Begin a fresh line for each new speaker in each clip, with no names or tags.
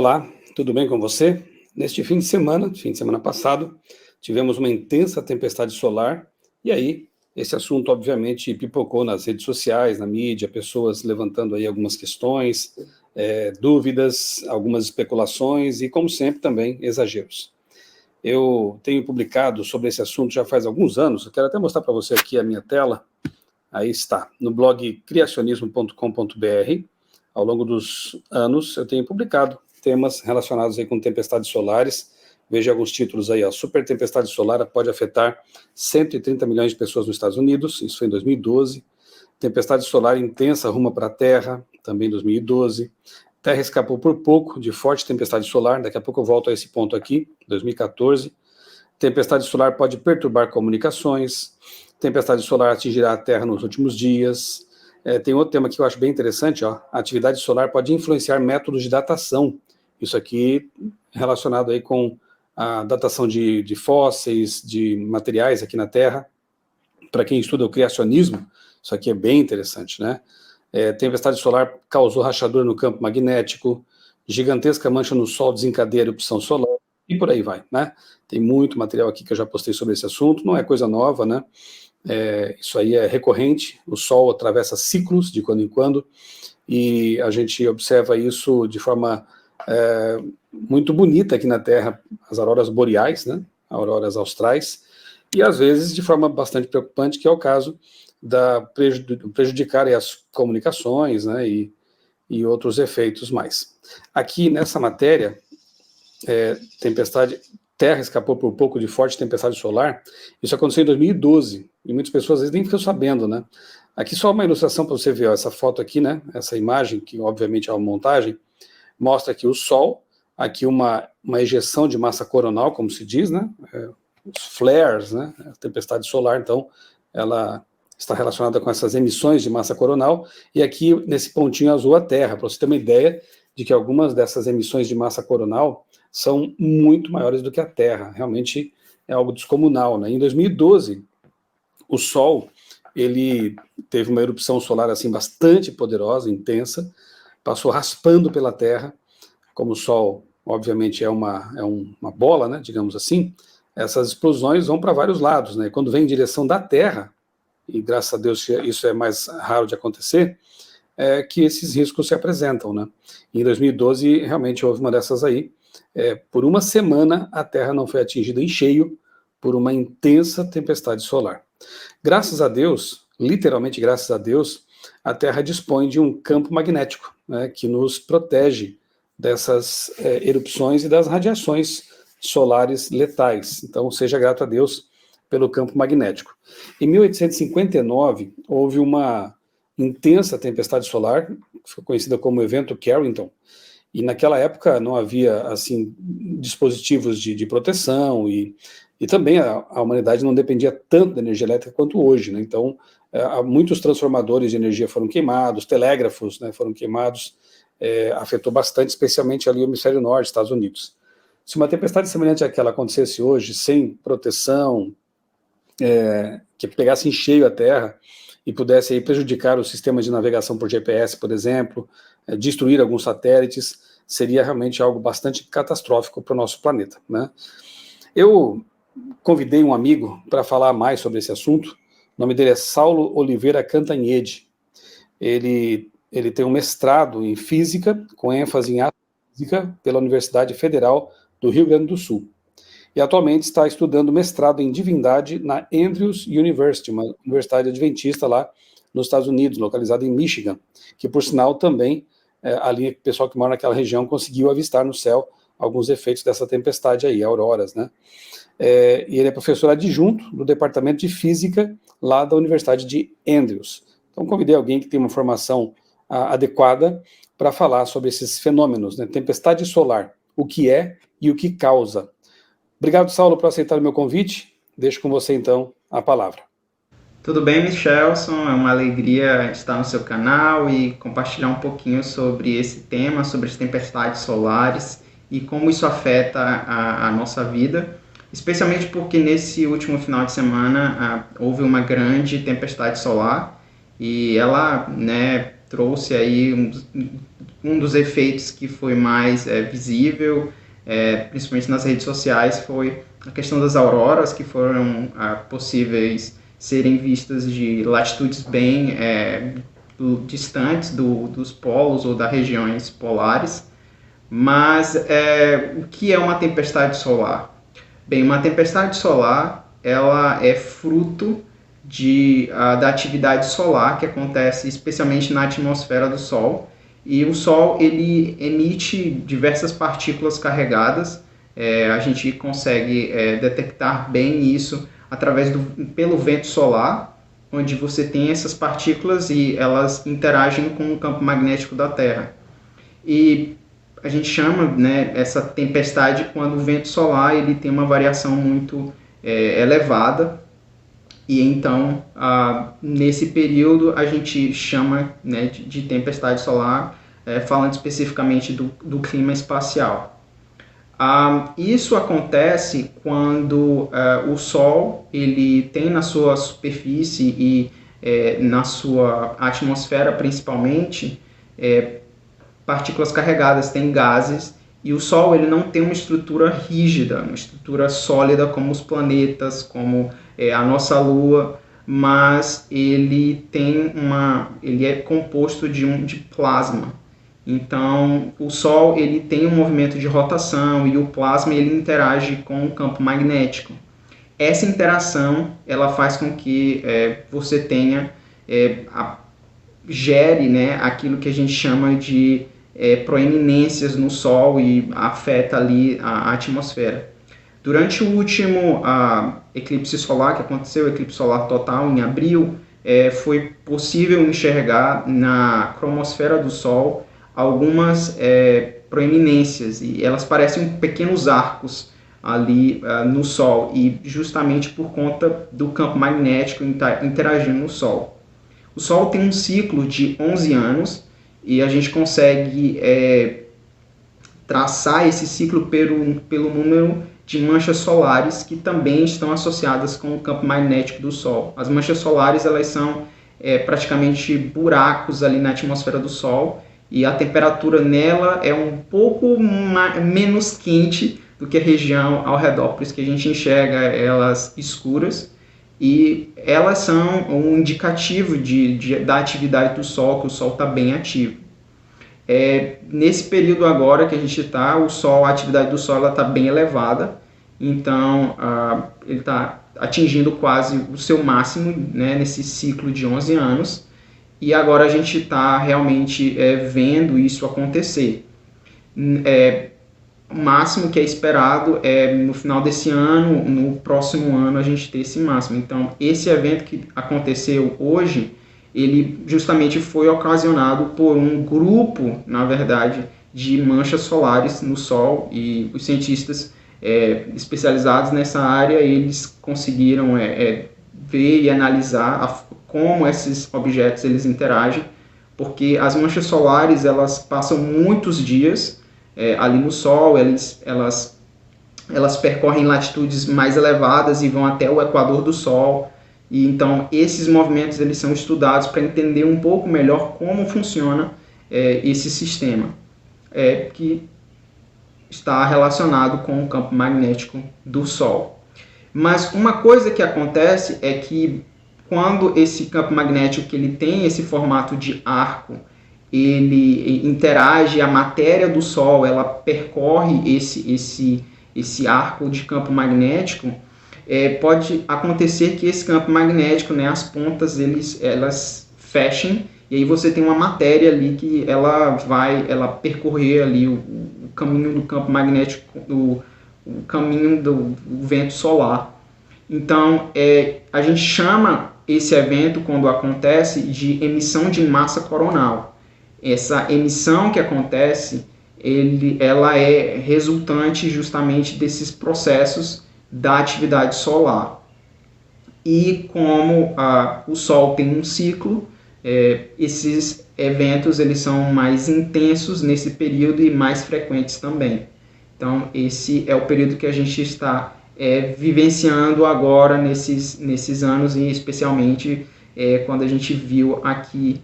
Olá, tudo bem com você? Neste fim de semana passado, tivemos uma intensa tempestade solar e aí esse assunto obviamente pipocou nas redes sociais, na mídia, pessoas levantando aí algumas questões, dúvidas, algumas especulações e, como sempre, também exageros. Eu tenho publicado sobre esse assunto já faz alguns anos, eu quero até mostrar para você aqui a minha tela, aí está, no blog criacionismo.com.br. Ao longo dos anos eu tenho publicado temas relacionados aí com tempestades solares. Veja alguns títulos aí, a super tempestade solar pode afetar 130 milhões de pessoas nos Estados Unidos, isso foi em 2012. Tempestade solar intensa ruma para a Terra, também em 2012. Terra escapou por pouco de forte tempestade solar, daqui a pouco eu volto a esse ponto aqui, 2014. Tempestade solar pode perturbar comunicações. Tempestade solar atingirá a Terra nos últimos dias. Tem outro tema que eu acho bem interessante, ó. A atividade solar pode influenciar métodos de datação. Isso aqui relacionado aí com a datação de fósseis, de materiais aqui na Terra. Para quem estuda o criacionismo, isso aqui é bem interessante, né? Tempestade solar causou rachadura no campo magnético, gigantesca mancha no Sol desencadeia erupção solar, e por aí vai, né? Tem muito material aqui que eu já postei sobre esse assunto, não é coisa nova, né? Isso aí é recorrente, o Sol atravessa ciclos de quando em quando, e a gente observa isso de forma muito bonita aqui na Terra, as auroras boreais, né? Auroras austrais, e às vezes de forma bastante preocupante, que é o caso da prejudicar as comunicações, né? E outros efeitos mais. Aqui nessa matéria, Terra escapou por pouco de forte tempestade solar. Isso aconteceu em 2012, e muitas pessoas às vezes nem ficam sabendo, né? Aqui só uma ilustração para você ver, ó, essa foto aqui, né? Essa imagem, que obviamente é uma montagem, mostra aqui o Sol, aqui uma ejeção de massa coronal, como se diz, né? Os flares, né? A tempestade solar, então, ela está relacionada com essas emissões de massa coronal, e aqui nesse pontinho azul a Terra, para você ter uma ideia de que algumas dessas emissões de massa coronal são muito maiores do que a Terra, realmente é algo descomunal, né? Em 2012, o Sol, ele teve uma erupção solar assim bastante poderosa, intensa, passou raspando pela Terra, como o Sol, obviamente, é uma bola, né, digamos assim, essas explosões vão para vários lados, né? Quando vem em direção da Terra, e graças a Deus isso é mais raro de acontecer, que esses riscos se apresentam, né? Em 2012, realmente houve uma dessas aí. Por uma semana, a Terra não foi atingida em cheio por uma intensa tempestade solar. Graças a Deus, literalmente graças a Deus, a Terra dispõe de um campo magnético, né, que nos protege dessas erupções e das radiações solares letais. Então, seja grato a Deus pelo campo magnético. Em 1859, houve uma intensa tempestade solar, que foi conhecida como evento Carrington, e naquela época não havia assim dispositivos de proteção e também a humanidade não dependia tanto da energia elétrica quanto hoje, né? Então, muitos transformadores de energia foram queimados, telégrafos, né, foram queimados, afetou bastante, especialmente ali o hemisfério norte, Estados Unidos. Se uma tempestade semelhante àquela acontecesse hoje, sem proteção, que pegasse em cheio a Terra e pudesse aí prejudicar os sistemas de navegação por GPS, por exemplo, destruir alguns satélites, seria realmente algo bastante catastrófico para o nosso planeta, né? Eu convidei um amigo para falar mais sobre esse assunto. O nome dele é Saulo Oliveira Cantanhede. Ele tem um mestrado em física, com ênfase em astrofísica, pela Universidade Federal do Rio Grande do Sul. E atualmente está estudando mestrado em divindade na Andrews University, uma universidade adventista lá nos Estados Unidos, localizada em Michigan, que por sinal também, ali o pessoal que mora naquela região conseguiu avistar no céu alguns efeitos dessa tempestade aí, auroras, né? E ele é professor adjunto do Departamento de Física lá da Universidade de Andrews. Então convidei alguém que tem uma formação adequada para falar sobre esses fenômenos, né? Tempestade solar, o que é e o que causa. Obrigado, Saulo, por aceitar o meu convite. Deixo com você, então, a palavra.
Tudo bem, Michelson? É uma alegria estar no seu canal e compartilhar um pouquinho sobre esse tema, sobre as tempestades solares e como isso afeta a nossa vida, especialmente porque nesse último final de semana houve uma grande tempestade solar e ela, né, trouxe aí um dos efeitos que foi mais visível, principalmente nas redes sociais, foi a questão das auroras, que foram possíveis serem vistas de latitudes bem distantes dos polos ou das regiões polares. Mas o que é uma tempestade solar? Bem, uma tempestade solar ela é fruto da atividade solar que acontece especialmente na atmosfera do Sol. E o Sol ele emite diversas partículas carregadas. A gente consegue detectar bem isso pelo vento solar, onde você tem essas partículas e elas interagem com o campo magnético da Terra. E a gente chama, né, essa tempestade quando o vento solar ele tem uma variação muito elevada. E então, nesse período, a gente chama, né, de tempestade solar, falando especificamente do clima espacial. Isso acontece quando o Sol ele tem na sua superfície e na sua atmosfera, principalmente, partículas carregadas, tem gases, e o Sol ele não tem uma estrutura rígida, uma estrutura sólida como os planetas, como a nossa Lua, mas ele é composto de plasma. Então, o Sol ele tem um movimento de rotação e o plasma ele interage com o campo magnético. Essa interação ela faz com que você tenha gere, né, aquilo que a gente chama de proeminências no Sol e afeta ali a atmosfera. Durante o último eclipse solar que aconteceu, o eclipse solar total em abril, foi possível enxergar na cromosfera do Sol algumas proeminências, e elas parecem pequenos arcos ali no Sol, e justamente por conta do campo magnético interagindo no Sol. O Sol tem um ciclo de 11 anos, e a gente consegue traçar esse ciclo pelo número de manchas solares que também estão associadas com o campo magnético do Sol. As manchas solares elas são praticamente buracos ali na atmosfera do Sol, e a temperatura nela é um pouco menos quente do que a região ao redor, por isso que a gente enxerga elas escuras, e elas são um indicativo da atividade do Sol, que o Sol está bem ativo. Nesse período agora que a gente está, a atividade do Sol está bem elevada, então ele está atingindo quase o seu máximo, né, nesse ciclo de 11 anos, e agora a gente está realmente vendo isso acontecer. O máximo que é esperado é no final desse ano, no próximo ano a gente ter esse máximo. Então, esse evento que aconteceu hoje, ele justamente foi ocasionado por um grupo, na verdade, de manchas solares no Sol, e os cientistas especializados nessa área, eles conseguiram ver e analisar como esses objetos eles interagem, porque as manchas solares elas passam muitos dias ali no Sol, elas percorrem latitudes mais elevadas e vão até o equador do Sol, e então esses movimentos eles são estudados para entender um pouco melhor como funciona esse sistema, que está relacionado com o campo magnético do Sol. Mas uma coisa que acontece é que quando esse campo magnético que ele tem esse formato de arco, ele interage, a matéria do Sol, ela percorre esse arco de campo magnético, pode acontecer que esse campo magnético, né, as pontas elas fechem, e aí você tem uma matéria ali que ela percorrer ali o caminho do campo magnético, o caminho do vento solar. Então, a gente chama esse evento, quando acontece, de emissão de massa coronal. Essa emissão que acontece, ela é resultante justamente desses processos da atividade solar. E como o Sol tem um ciclo, esses eventos eles são mais intensos nesse período e mais frequentes também. Então, esse é o período que a gente está vivenciando agora nesses anos, e especialmente quando a gente viu aqui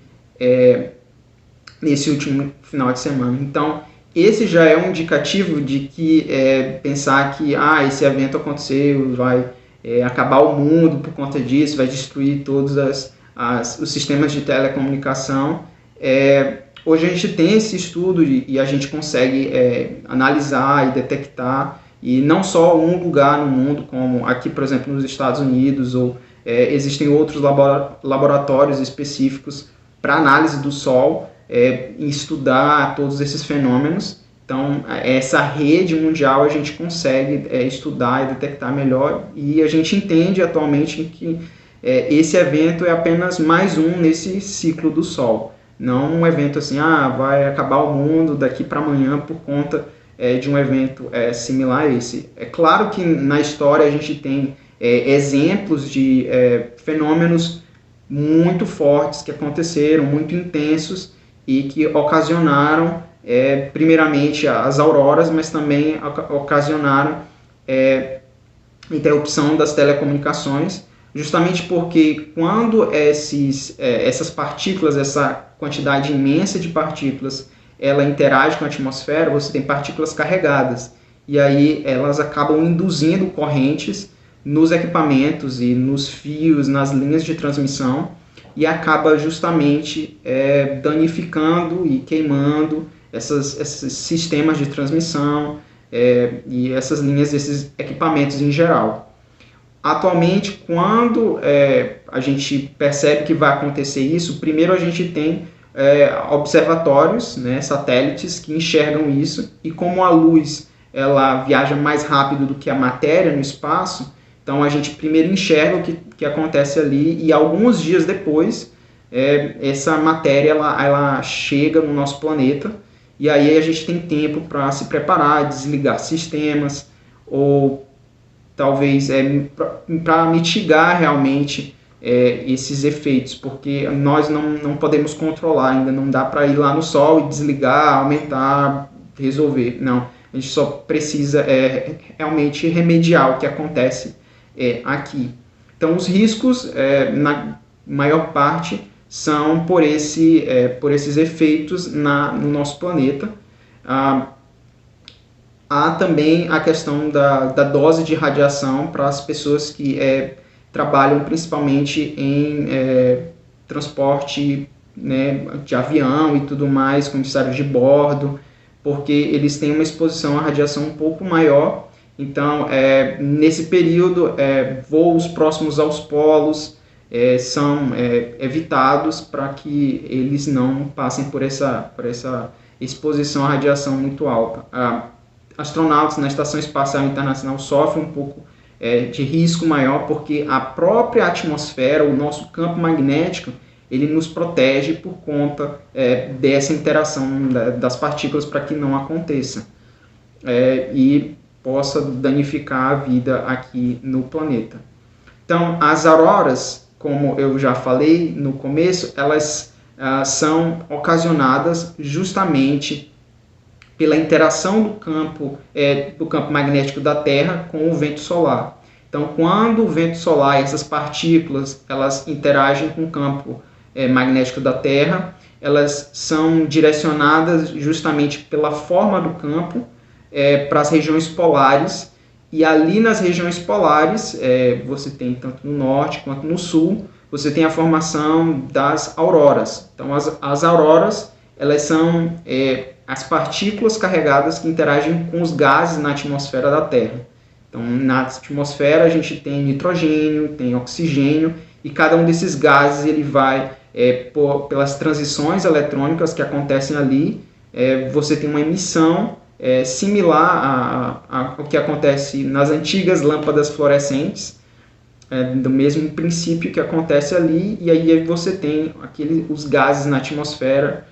nesse último final de semana. Então, esse já é um indicativo de que pensar que esse evento aconteceu, vai acabar o mundo por conta disso, vai destruir todos os sistemas de telecomunicação. Hoje a gente tem esse estudo e a gente consegue analisar e detectar, e não só um lugar no mundo, como aqui, por exemplo, nos Estados Unidos, ou existem outros laboratórios específicos para análise do Sol, estudar todos esses fenômenos. Então, essa rede mundial a gente consegue estudar e detectar melhor, e a gente entende atualmente que esse evento é apenas mais um nesse ciclo do Sol. Não um evento assim, vai acabar o mundo daqui para amanhã por conta de um evento similar a esse. É claro que na história a gente tem exemplos de fenômenos muito fortes que aconteceram, muito intensos, e que ocasionaram primeiramente as auroras, mas também ocasionaram interrupção das telecomunicações, justamente porque quando essas partículas, essa quantidade imensa de partículas, ela interage com a atmosfera, você tem partículas carregadas, e aí elas acabam induzindo correntes nos equipamentos e nos fios, nas linhas de transmissão, e acaba justamente danificando e queimando esses sistemas de transmissão e essas linhas, esses equipamentos em geral. Atualmente, quando a gente percebe que vai acontecer isso, primeiro a gente tem observatórios, satélites que enxergam isso, e como a luz ela viaja mais rápido do que a matéria no espaço, então a gente primeiro enxerga o que acontece ali, e alguns dias depois essa matéria ela chega no nosso planeta, e aí a gente tem tempo para se preparar, desligar sistemas, ou talvez para mitigar realmente esses efeitos, porque nós não podemos controlar, ainda não dá para ir lá no Sol e desligar, aumentar, resolver. Não, a gente só precisa realmente remediar o que acontece aqui. Então, os riscos, na maior parte, são por esses efeitos no nosso planeta. Há também a questão da dose de radiação para as pessoas que trabalham principalmente em transporte de avião e tudo mais, comissários de bordo, porque eles têm uma exposição à radiação um pouco maior. Então, nesse período, voos próximos aos polos são evitados para que eles não passem por essa exposição à radiação muito alta. Astronautas na Estação Espacial Internacional sofrem um pouco de risco maior, porque a própria atmosfera, o nosso campo magnético, ele nos protege por conta dessa interação das partículas, para que não aconteça e possa danificar a vida aqui no planeta. Então, as auroras, como eu já falei no começo, elas são ocasionadas justamente pela interação do campo magnético da Terra com o vento solar. Então, quando o vento solar e essas partículas elas interagem com o campo magnético da Terra, elas são direcionadas justamente pela forma do campo para as regiões polares, e ali nas regiões polares, você tem tanto no norte quanto no sul, você tem a formação das auroras. Então, as auroras, elas são as partículas carregadas que interagem com os gases na atmosfera da Terra. Então, na atmosfera a gente tem nitrogênio, tem oxigênio, e cada um desses gases ele vai, pelas transições eletrônicas que acontecem ali, você tem uma emissão similar ao que acontece nas antigas lâmpadas fluorescentes, do mesmo princípio que acontece ali, e aí você tem os gases na atmosfera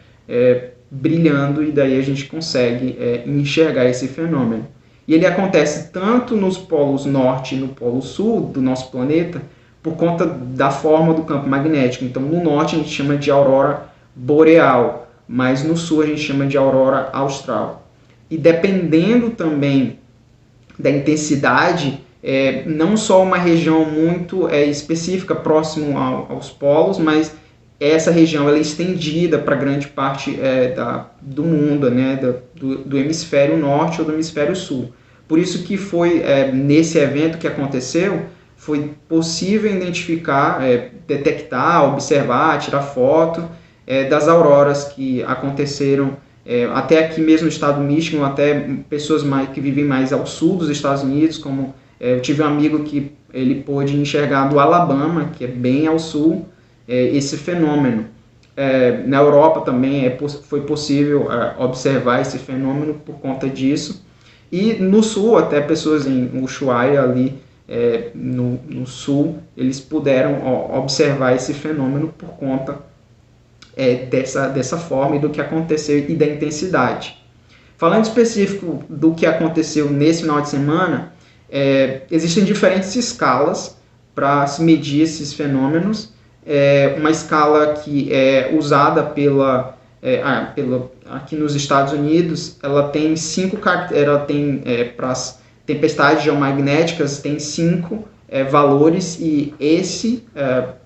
brilhando, e daí a gente consegue enxergar esse fenômeno. E ele acontece tanto nos polos norte e no polo sul do nosso planeta, por conta da forma do campo magnético. Então, no norte a gente chama de aurora boreal, mas no sul a gente chama de aurora austral. E dependendo também da intensidade, não só uma região muito específica, próximo aos polos, mas essa região ela é estendida para grande parte do mundo, né, do hemisfério norte ou do hemisfério sul. Por isso que foi nesse evento que aconteceu, foi possível identificar, detectar, observar, tirar foto das auroras que aconteceram até aqui mesmo no estado do Michigan, até pessoas que vivem mais ao sul dos Estados Unidos, como eu tive um amigo que ele pôde enxergar do Alabama, que é bem ao sul, esse fenômeno. Na Europa também foi possível observar esse fenômeno por conta disso. E no sul, até pessoas em Ushuaia, ali no sul, eles puderam observar esse fenômeno por conta dessa forma e do que aconteceu e da intensidade. Falando específico do que aconteceu nesse final de semana, existem diferentes escalas para se medir esses fenômenos. Uma escala que é usada aqui nos Estados Unidos, ela tem para as tempestades geomagnéticas tem 5 valores, e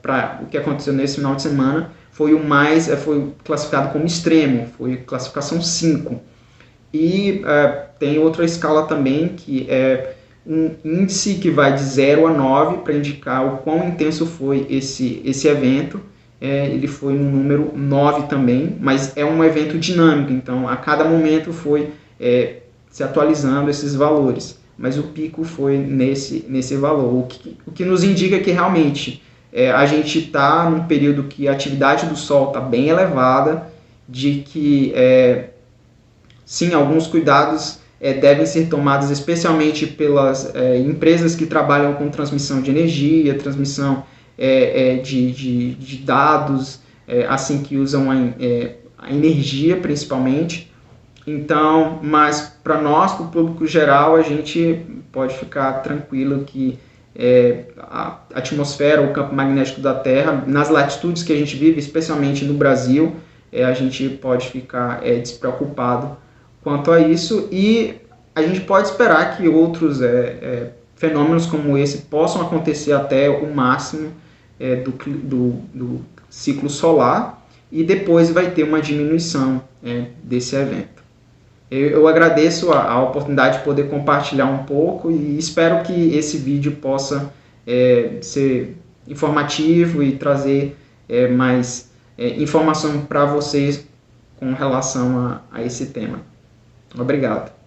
para o que aconteceu nesse final de semana, foi foi classificado como extremo, foi classificação 5. E tem outra escala também, que é um índice que vai de 0 a 9 para indicar o quão intenso foi esse evento. Ele foi no número 9 também, mas é um evento dinâmico, então a cada momento foi se atualizando esses valores, mas o pico foi nesse valor, o que nos indica que realmente a gente está num período que a atividade do Sol está bem elevada, de que sim, alguns cuidados devem ser tomados, especialmente pelas empresas que trabalham com transmissão de energia, transmissão de dados, assim, que usam a energia principalmente. Então, mas para nós, para o público geral, a gente pode ficar tranquilo que a atmosfera, o campo magnético da Terra, nas latitudes que a gente vive, especialmente no Brasil, a gente pode ficar despreocupado quanto a isso, e a gente pode esperar que outros fenômenos como esse possam acontecer até o máximo do ciclo solar, e depois vai ter uma diminuição desse evento. Eu agradeço a oportunidade de poder compartilhar um pouco, e espero que esse vídeo possa ser informativo e trazer mais informação para vocês com relação a esse tema. Obrigado.